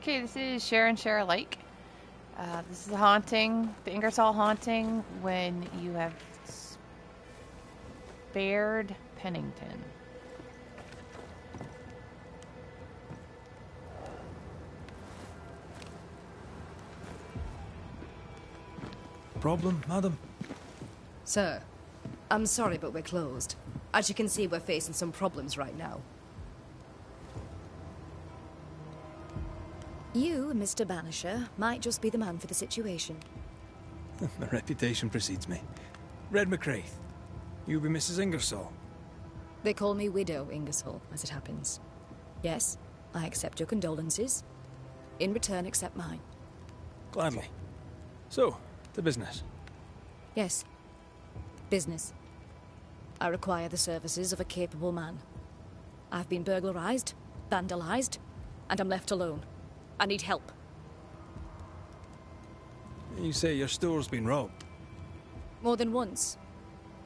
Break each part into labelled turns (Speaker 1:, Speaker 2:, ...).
Speaker 1: Okay, this is share and share alike. This is a haunting, the Ingersoll haunting, when you have spared Pennington.
Speaker 2: Problem, madam?
Speaker 3: Sir, I'm sorry, but we're closed. As you can see, we're facing some problems right now. You, Mr. Banisher, might just be the man for the situation.
Speaker 2: My reputation precedes me. Red McCraith. You be Mrs. Ingersoll.
Speaker 3: They call me Widow Ingersoll, as it happens. Yes, I accept your condolences. In return, accept mine.
Speaker 2: Gladly. So, to business.
Speaker 3: Yes. Business. I require the services of a capable man. I've been burglarized, vandalized, and I'm left alone. I need help.
Speaker 2: You say your store's been robbed?
Speaker 3: More than once.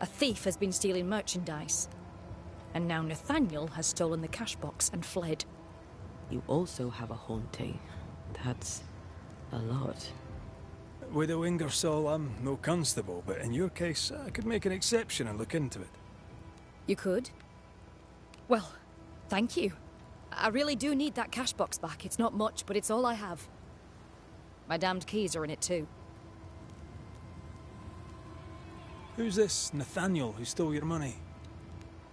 Speaker 3: A thief has been stealing merchandise. And now Nathaniel has stolen the cash box and fled.
Speaker 4: You also have a haunting. That's a lot.
Speaker 2: Widow Ingersoll, I'm no constable, but in your case, I could make an exception and look into it.
Speaker 3: You could? Well, thank you. I really do need that cash box back. It's not much, but it's all I have. My damned keys are in it too.
Speaker 2: Who's this Nathaniel who stole your money?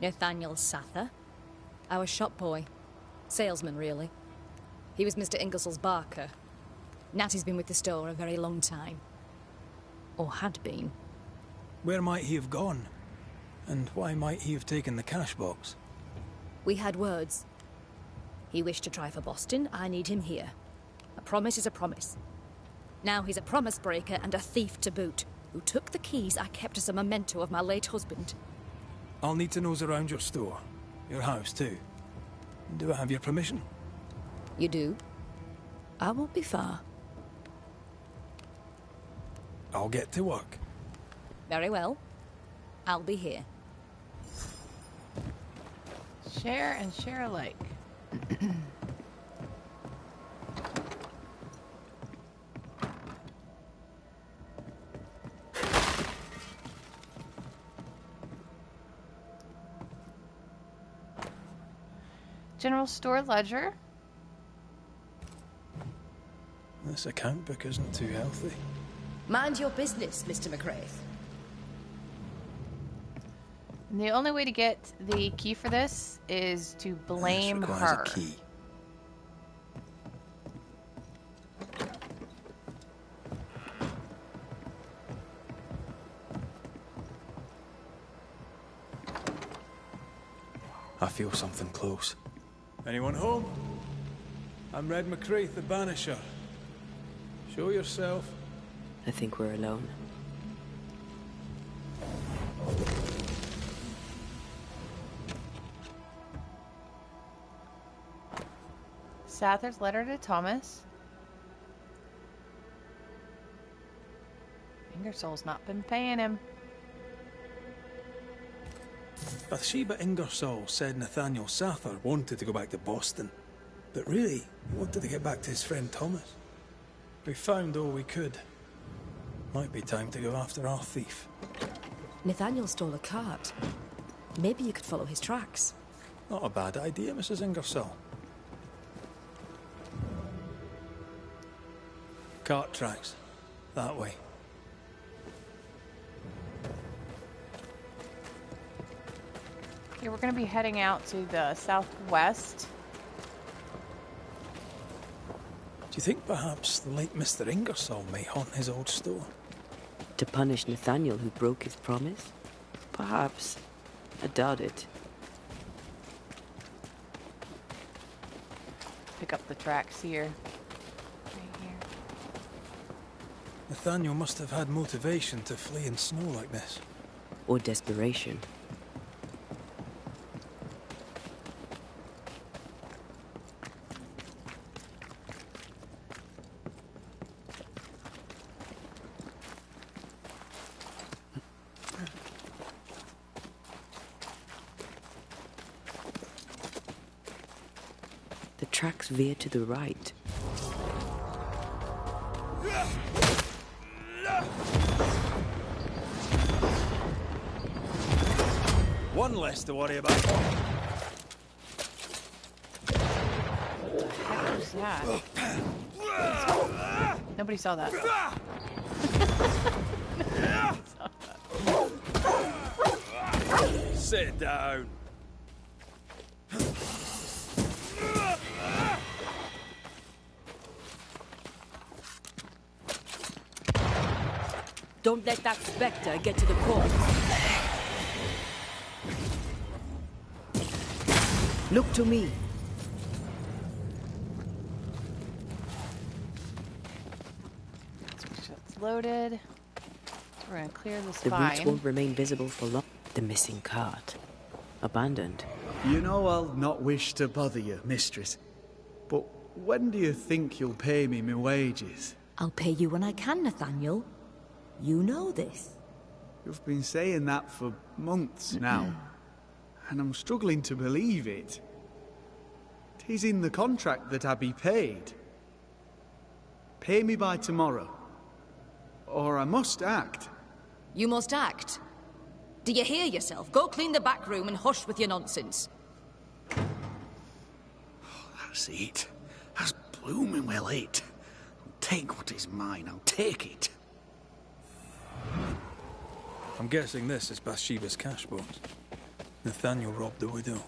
Speaker 3: Nathaniel Sather. Our shop boy. Salesman, really. He was Mr. Ingersoll's barker. Natty's been with the store a very long time. Or had been.
Speaker 2: Where might he have gone? And why might he have taken the cash box?
Speaker 3: We had words. He wished to try for Boston. I need him here. A promise is a promise. Now he's a promise breaker and a thief to boot, who took the keys I kept as a memento of my late husband.
Speaker 2: I'll need to nose around your store. Your house, too. Do I have your permission?
Speaker 3: You do? I won't be far.
Speaker 2: I'll get to work.
Speaker 3: Very well. I'll be here.
Speaker 1: Share and share alike. General store ledger.
Speaker 2: This account book isn't too healthy.
Speaker 5: Mind your business, Mr. McCraith.
Speaker 1: And the only way to get the key for this is to blame
Speaker 2: This requires
Speaker 1: her.
Speaker 2: a key. I feel something close. Anyone home? I'm Red McCraith, the Banisher. Show yourself.
Speaker 4: I think we're alone.
Speaker 1: Sather's letter to Thomas. Ingersoll's not been paying him.
Speaker 2: Bathsheba Ingersoll said Nathaniel Sather wanted to go back to Boston, but really, he wanted to get back to his friend Thomas. We found all we could. Might be time to go after our thief.
Speaker 3: Nathaniel stole a cart. Maybe you could follow his tracks.
Speaker 2: Not a bad idea, Mrs. Ingersoll. Cart tracks. That way.
Speaker 1: Okay, we're going to be heading out to the southwest.
Speaker 2: Do you think perhaps the late Mr. Ingersoll may haunt his old store?
Speaker 4: To punish Nathaniel, who broke his promise? Perhaps. I doubt it.
Speaker 1: Pick up the tracks here. Right here.
Speaker 2: Nathaniel must have had motivation to flee in snow like this.
Speaker 4: Or desperation. The tracks veer to the right.
Speaker 2: One less to worry about.
Speaker 1: What the heck was that? Nobody saw that.
Speaker 2: Sit down.
Speaker 4: Don't let that spectre get to the corpse. Look to me.
Speaker 1: It's loaded. So we're gonna clear this
Speaker 4: The
Speaker 1: vine.
Speaker 4: roots won't remain visible for long. The missing cart. Abandoned.
Speaker 6: You know I'll not wish to bother you, mistress. But when do you think you'll pay me my wages?
Speaker 3: I'll pay you when I can, Nathaniel. You know this.
Speaker 6: You've been saying that for months now. And I'm struggling to believe it. 'Tis in the contract that I be paid. Pay me by tomorrow. Or I must act.
Speaker 5: You must act. Do you hear yourself? Go clean the back room and hush with your nonsense.
Speaker 6: That's it. That's blooming well it. I'll take what is mine, I'll take it.
Speaker 2: I'm guessing this is Bathsheba's cash box. Nathaniel robbed the widow.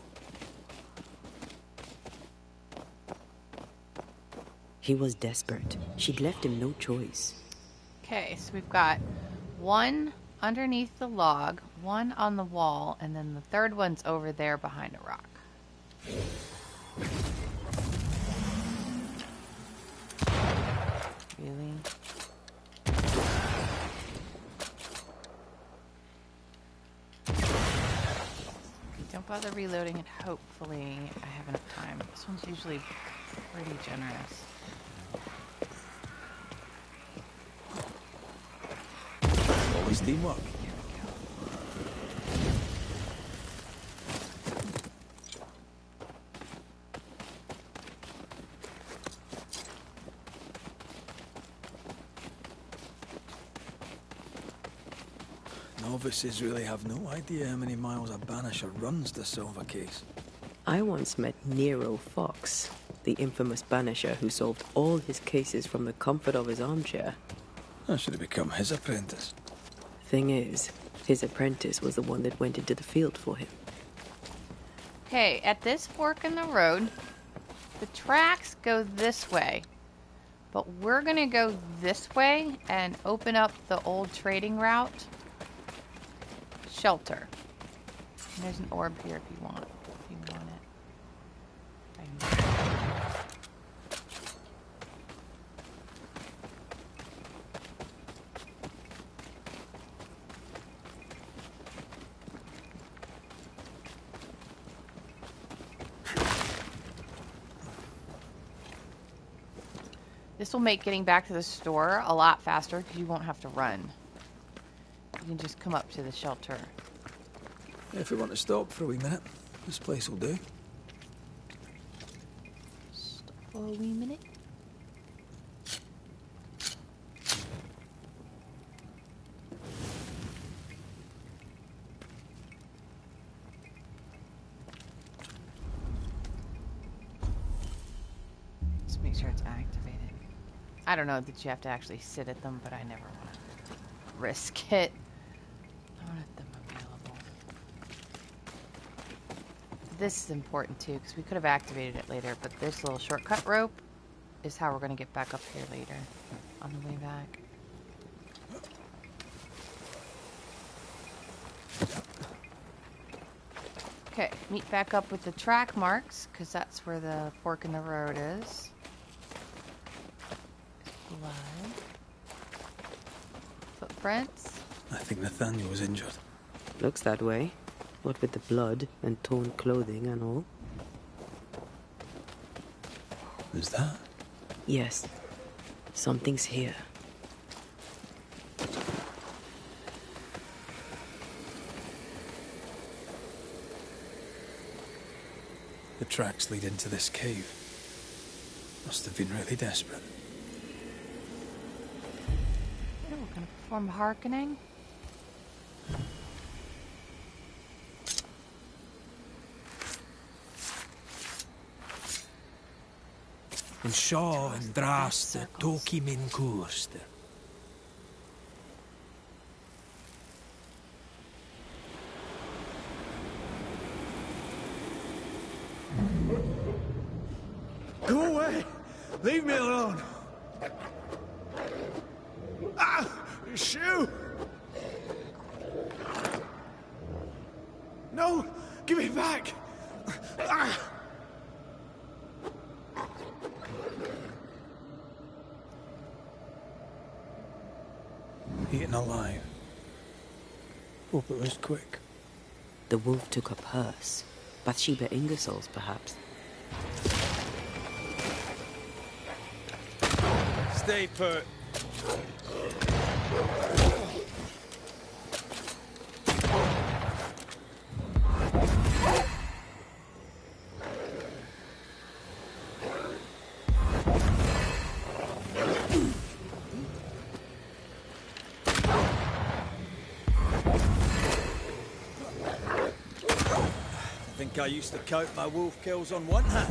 Speaker 4: He was desperate. She'd left him no choice.
Speaker 1: Okay, so we've got one underneath the log, one on the wall, and then the third one's over there behind a rock. Really? Don't bother reloading it. Hopefully I have enough time. This one's usually pretty generous.
Speaker 2: Always teamwork.
Speaker 1: Here we go.
Speaker 2: Novices really have no idea how many miles a banisher runs the silver case.
Speaker 4: I once met Nero Fox, the infamous banisher who solved all his cases from the comfort of his armchair.
Speaker 2: I should have become his apprentice.
Speaker 4: Thing is, his apprentice was the one that went into the field for him.
Speaker 1: Okay, at this fork in the road, the tracks go this way. But we're going to go this way and open up the old trading route. Shelter. And there's an orb here if you want it. This will make getting back to the store a lot faster because you won't have to run. You can just come up to the shelter.
Speaker 2: If we want to stop for a wee minute, this place will do.
Speaker 1: Stop for a wee minute. Let's make sure it's activated. I don't know that you have to actually sit at them, but I never want to risk it. I want them available. This is important too, because we could have activated it later, but this little shortcut rope is how we're going to get back up here later on the way back. Okay, meet back up with the track marks, because that's where the fork in the road is. Blood. Footprints.
Speaker 2: I think Nathaniel was injured.
Speaker 4: Looks that way. What with the blood and torn clothing and all.
Speaker 2: Is that?
Speaker 4: Yes. Something's here.
Speaker 2: The tracks lead into this cave. Must have been really desperate.
Speaker 1: Gonna perform hearkening.
Speaker 2: And Shaw and Draste, Toki min Kurste.
Speaker 6: Go away! Leave me alone! Ah! Shoe! No! Give it back! Ah!
Speaker 2: Eaten alive. Hope it was quick.
Speaker 4: The wolf took her purse. Bathsheba Ingersoll's, perhaps.
Speaker 2: Stay put. I used to count my wolf kills on one hand.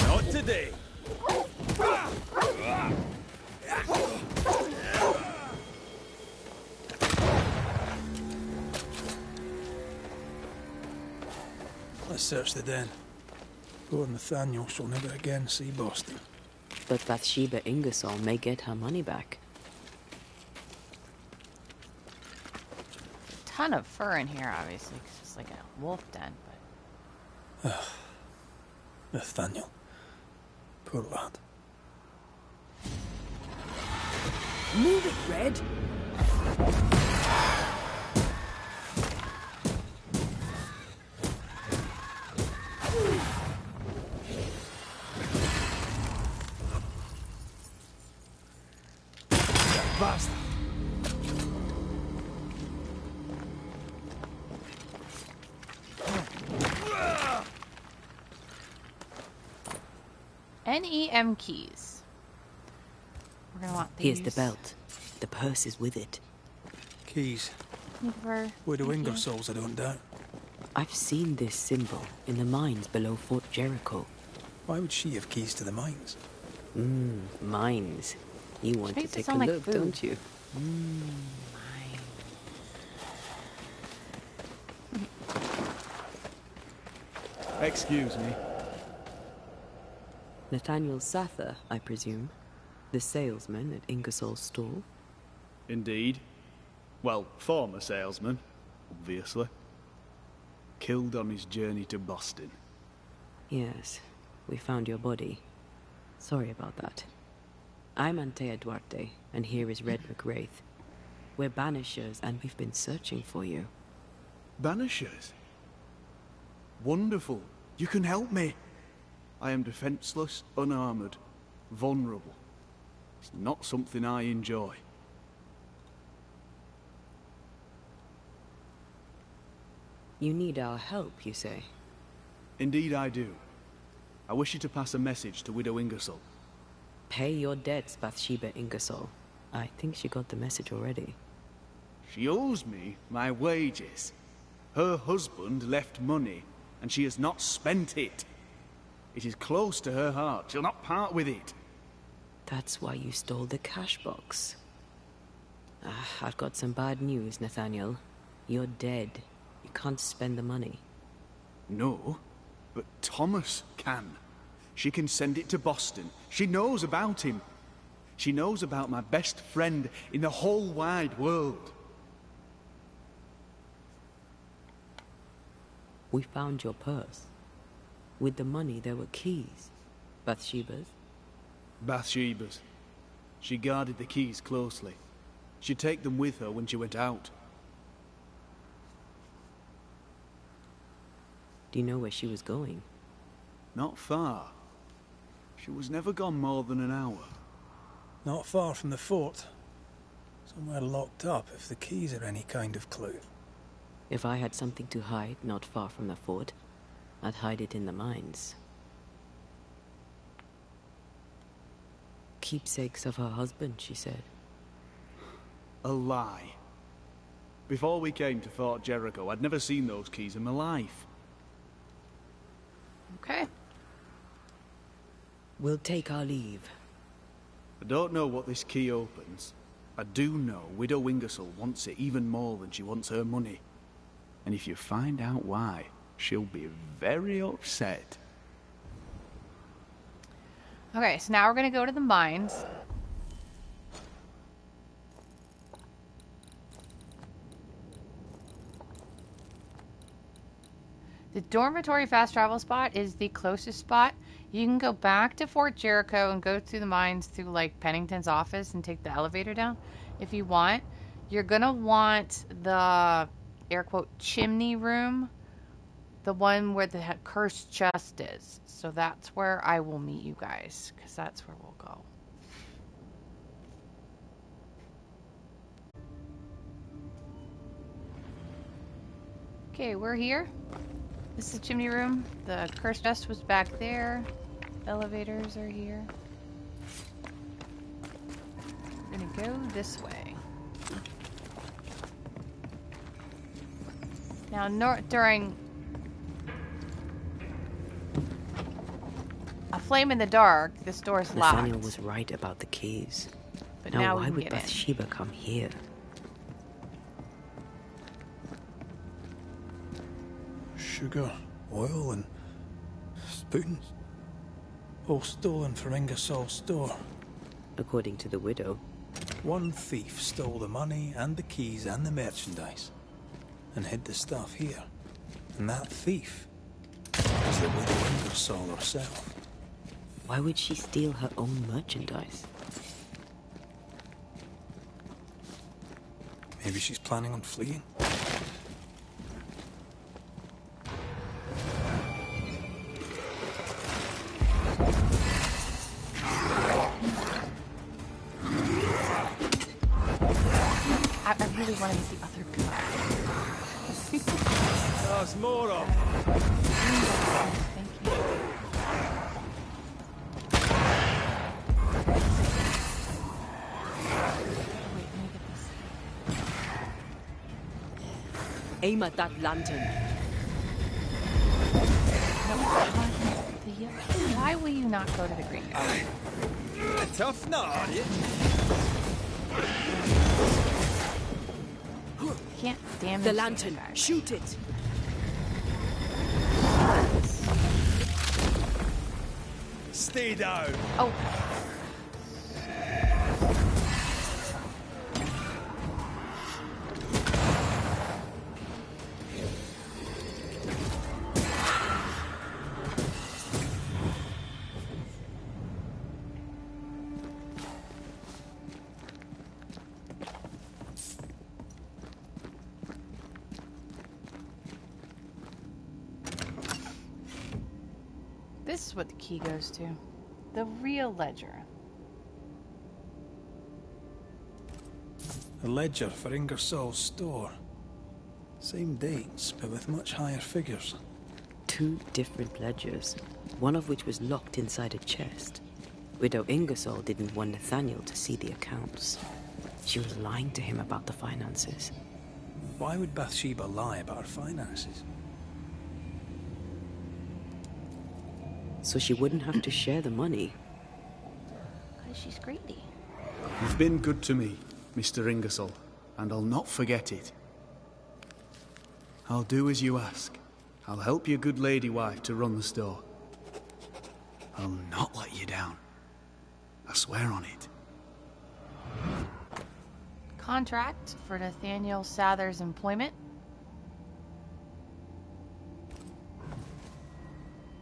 Speaker 2: Not today. Let's search the den. Poor Nathaniel shall never again see Boston.
Speaker 4: But Bathsheba Ingersoll may get her money back.
Speaker 1: Ton of fur in here, obviously, because it's like a wolf den, but...
Speaker 2: Nathaniel. Poor lad.
Speaker 3: Move it, Red!
Speaker 6: Bastard!
Speaker 1: NEM keys. We're gonna want these.
Speaker 4: Here's the belt. The purse is with it.
Speaker 2: Keys.
Speaker 1: For...
Speaker 2: Widow Ingersoll's, I don't doubt.
Speaker 4: I've seen this symbol in the mines below Fort Jericho.
Speaker 2: Why would she have keys to the mines?
Speaker 4: Mines. You want to
Speaker 1: Makes it
Speaker 4: take a
Speaker 1: sound like
Speaker 4: look,
Speaker 1: food.
Speaker 4: don't you?
Speaker 6: Excuse me.
Speaker 4: Nathaniel Sather, I presume. The salesman at Ingersoll's stall.
Speaker 6: Indeed. Well, former salesman, obviously. Killed on his journey to Boston.
Speaker 4: Yes, we found your body. Sorry about that. I'm Antea Duarte, and here is Red McWraith. We're Banishers, and we've been searching for you.
Speaker 6: Banishers? Wonderful. You can help me. I am defenseless, unarmored, vulnerable. It's not something I enjoy.
Speaker 4: You need our help, you say?
Speaker 6: Indeed I do. I wish you to pass a message to Widow Ingersoll.
Speaker 4: Pay your debts, Bathsheba Ingersoll. I think she got the message already.
Speaker 6: She owes me my wages. Her husband left money, and she has not spent it. It is close to her heart. She'll not part with it.
Speaker 4: That's why you stole the cash box. I've got some bad news, Nathaniel. You're dead. You can't spend the money.
Speaker 6: No, but Thomas can. She can send it to Boston. She knows about him. She knows about my best friend in the whole wide world.
Speaker 4: We found your purse. With the money, there were keys. Bathsheba's.
Speaker 6: Bathsheba's. She guarded the keys closely. She'd take them with her when she went out.
Speaker 4: Do you know where she was going?
Speaker 6: Not far. She was never gone more than an hour.
Speaker 2: Not far from the fort. Somewhere locked up, if the keys are any kind of clue.
Speaker 4: If I had something to hide not far from the fort, I'd hide it in the mines. Keepsakes of her husband, she said.
Speaker 6: A lie. Before we came to Fort Jericho, I'd never seen those keys in my life.
Speaker 1: Okay.
Speaker 4: We'll take our leave.
Speaker 6: I don't know what this key opens. I do know Widow Ingersoll wants it even more than she wants her money. And if you find out why, she'll be very upset.
Speaker 1: Okay, so now we're going to go to the mines. The dormitory fast travel spot is the closest spot. You can go back to Fort Jericho and go through the mines through like Pennington's office and take the elevator down if you want. You're going to want the air quote chimney room, the one where the cursed chest is. So that's where I will meet you guys, because that's where we'll go. Okay, we're here. This is the chimney room. The cursed chest was back there. Elevators are here. We're gonna go this way. Now, during a flame in the dark, this door's locked.
Speaker 4: Nathaniel was right about the keys.
Speaker 1: But
Speaker 4: now
Speaker 1: we
Speaker 4: why
Speaker 1: can
Speaker 4: would
Speaker 1: get in.
Speaker 4: Bathsheba come here?
Speaker 2: Sugar, oil, and spoons. All stolen from Ingersoll's store.
Speaker 4: According to the widow.
Speaker 2: One thief stole the money and the keys and the merchandise and hid the stuff here. And that thief is the widow Ingersoll herself.
Speaker 4: Why would she steal her own merchandise?
Speaker 2: Maybe she's planning on fleeing.
Speaker 1: I really want to get the other guy.
Speaker 2: There's more of.
Speaker 1: Thank you. Wait, let me get this.
Speaker 4: Aim at that lantern.
Speaker 1: No, I want the yellow. Why will you not go to the green guy?
Speaker 2: Tough now, are you?
Speaker 1: Can't damage
Speaker 4: The lantern.
Speaker 1: guy, right?
Speaker 4: Shoot it.
Speaker 2: Stay down.
Speaker 1: Oh. This is what the key goes to. The real ledger.
Speaker 2: A ledger for Ingersoll's store. Same dates, but with much higher figures.
Speaker 4: 2 different ledgers, one of which was locked inside a chest. Widow Ingersoll didn't want Nathaniel to see the accounts. She was lying to him about the finances.
Speaker 2: Why would Bathsheba lie about her finances?
Speaker 4: So she wouldn't have to share the money.
Speaker 1: Because she's greedy.
Speaker 6: You've been good to me, Mr. Ingersoll, and I'll not forget it. I'll do as you ask. I'll help your good lady wife to run the store. I'll not let you down. I swear on it.
Speaker 1: Contract for Nathaniel Sather's employment.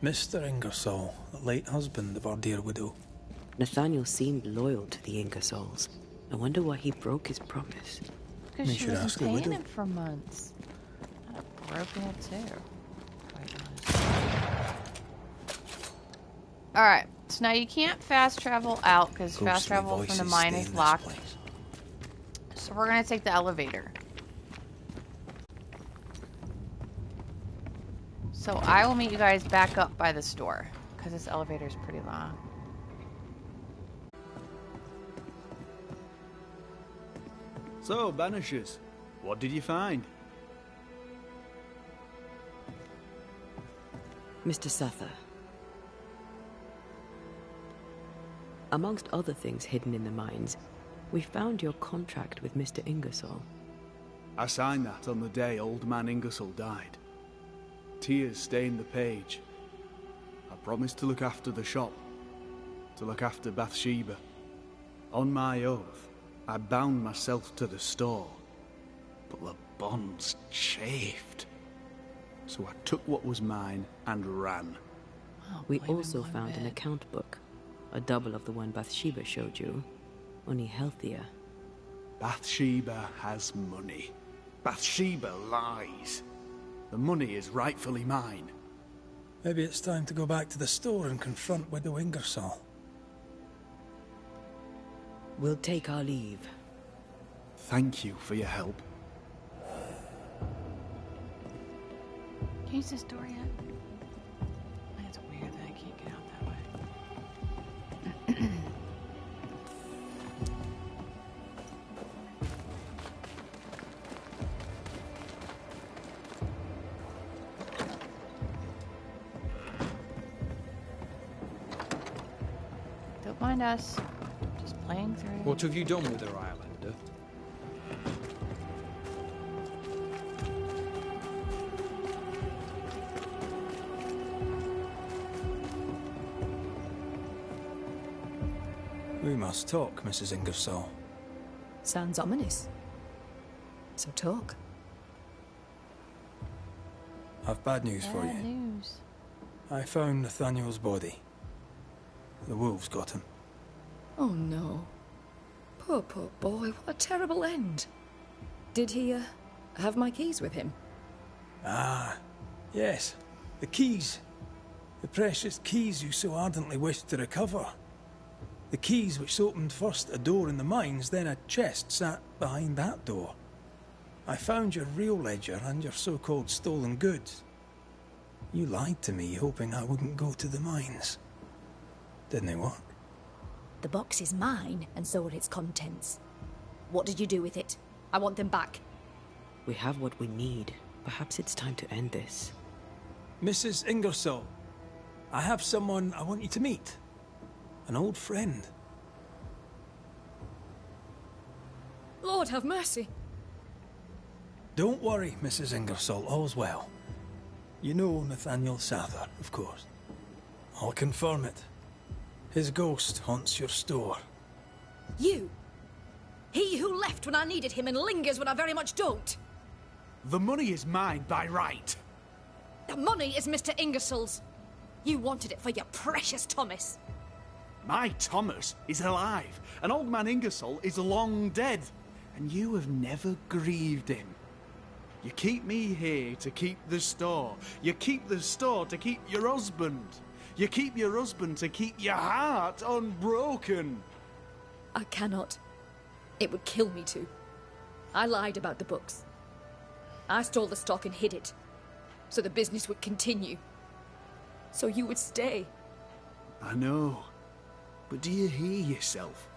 Speaker 2: Mr. Ingersoll, the late husband of our dear widow.
Speaker 4: Nathaniel seemed loyal to the Ingersolls. I wonder why he broke his promise.
Speaker 1: Because
Speaker 2: We
Speaker 1: she
Speaker 2: should
Speaker 1: wasn't
Speaker 2: ask the
Speaker 1: paying
Speaker 2: widow.
Speaker 1: him for months. I'd have broken it too. Quite honestly. Alright, so now you can't fast travel out because fast
Speaker 2: Ghostly
Speaker 1: travel from the
Speaker 2: voices
Speaker 1: mine
Speaker 2: stay
Speaker 1: is
Speaker 2: in this
Speaker 1: locked.
Speaker 2: place.
Speaker 1: So we're gonna take the elevator. So I will meet you guys back up by the store, because this elevator is pretty long.
Speaker 6: So, Banishers, what did you find?
Speaker 4: Mr. Sather. Amongst other things hidden in the mines, we found your contract with Mr. Ingersoll.
Speaker 6: I signed that on the day old man Ingersoll died. Tears stained the page. I promised to look after the shop, to look after Bathsheba. On my oath, I bound myself to the store, but the bonds chafed. So I took what was mine and ran.
Speaker 1: Oh,
Speaker 4: We
Speaker 1: blame
Speaker 4: also
Speaker 1: him on
Speaker 4: found an
Speaker 1: bed.
Speaker 4: account book, a double of the one Bathsheba showed you, only healthier.
Speaker 6: Bathsheba has money. Bathsheba lies. The money is rightfully mine.
Speaker 2: Maybe it's time to go back to the store and confront Widow Ingersoll.
Speaker 4: We'll take our leave.
Speaker 6: Thank you for your help.
Speaker 1: Can you use this door yet? It's weird that I can't get out that way. Don't mind us. Just playing through.
Speaker 7: What have you done with her, Islander?
Speaker 2: We must talk, Mrs. Ingersoll.
Speaker 3: Sounds ominous. So talk.
Speaker 2: I've bad news for
Speaker 1: Bad
Speaker 2: you.
Speaker 1: news.
Speaker 2: I found Nathaniel's body. The wolves got him.
Speaker 3: Oh no. Poor boy, what a terrible end. Did he, have my keys with him?
Speaker 2: Ah, yes. The keys. The precious keys you so ardently wished to recover. The keys which opened first a door in the mines, then a chest sat behind that door. I found your real ledger and your so-called stolen goods. You lied to me, hoping I wouldn't go to the mines. Didn't it work?
Speaker 3: The box is mine, and so are its contents. What did you do with it? I want them back.
Speaker 4: We have what we need. Perhaps it's time to end this.
Speaker 2: Mrs. Ingersoll, I have someone I want you to meet. An old friend.
Speaker 3: Lord have mercy.
Speaker 2: Don't worry, Mrs. Ingersoll, all's well. You know Nathaniel Sather, of course. I'll confirm it. His ghost haunts your store.
Speaker 3: You! He who left when I needed him and lingers when I very much don't!
Speaker 6: The money is mine by right.
Speaker 3: The money is Mr. Ingersoll's. You wanted it for your precious Thomas.
Speaker 6: My Thomas is alive, and old man Ingersoll is long dead, and you have never grieved him. You keep me here to keep the store. You keep the store to keep your husband. You keep your husband to keep your heart unbroken.
Speaker 3: I cannot. It would kill me to. I lied about the books. I stole the stock and hid it, so the business would continue. So you would stay.
Speaker 6: I know. But do you hear yourself?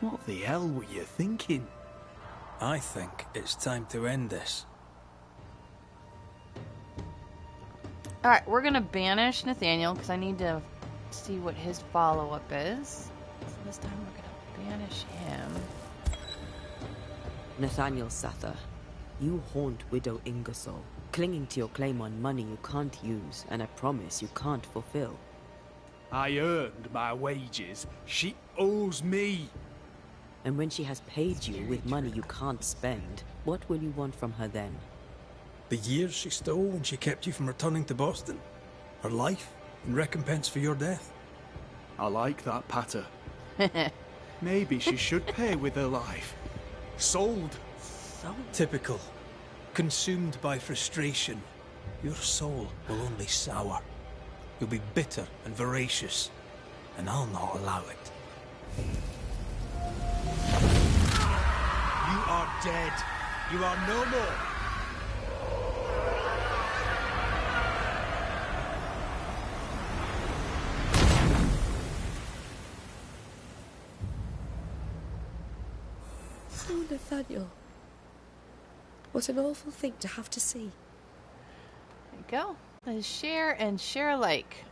Speaker 6: What the hell were you thinking?
Speaker 2: I think it's time to end this.
Speaker 1: Alright, we're gonna banish Nathaniel because I need to see what his follow-up is. So this time we're gonna banish him.
Speaker 4: Nathaniel Sather, you haunt Widow Ingersoll, clinging to your claim on money you can't use and a promise you can't fulfill.
Speaker 6: I earned my wages. She owes me.
Speaker 4: And when she has paid you with money you can't spend, what will you want from her then?
Speaker 2: The years she stole when she kept you from returning to Boston? Her life in recompense for your death?
Speaker 6: I like that patter. Maybe she should pay with her life. Sold.
Speaker 2: So typical. Consumed by frustration. Your soul will only sour. You'll be bitter and voracious, and I'll not allow it.
Speaker 8: You are dead. You are no more.
Speaker 9: Oh, Nathaniel. What an awful thing to have to see.
Speaker 1: There you go. Let's share and share alike.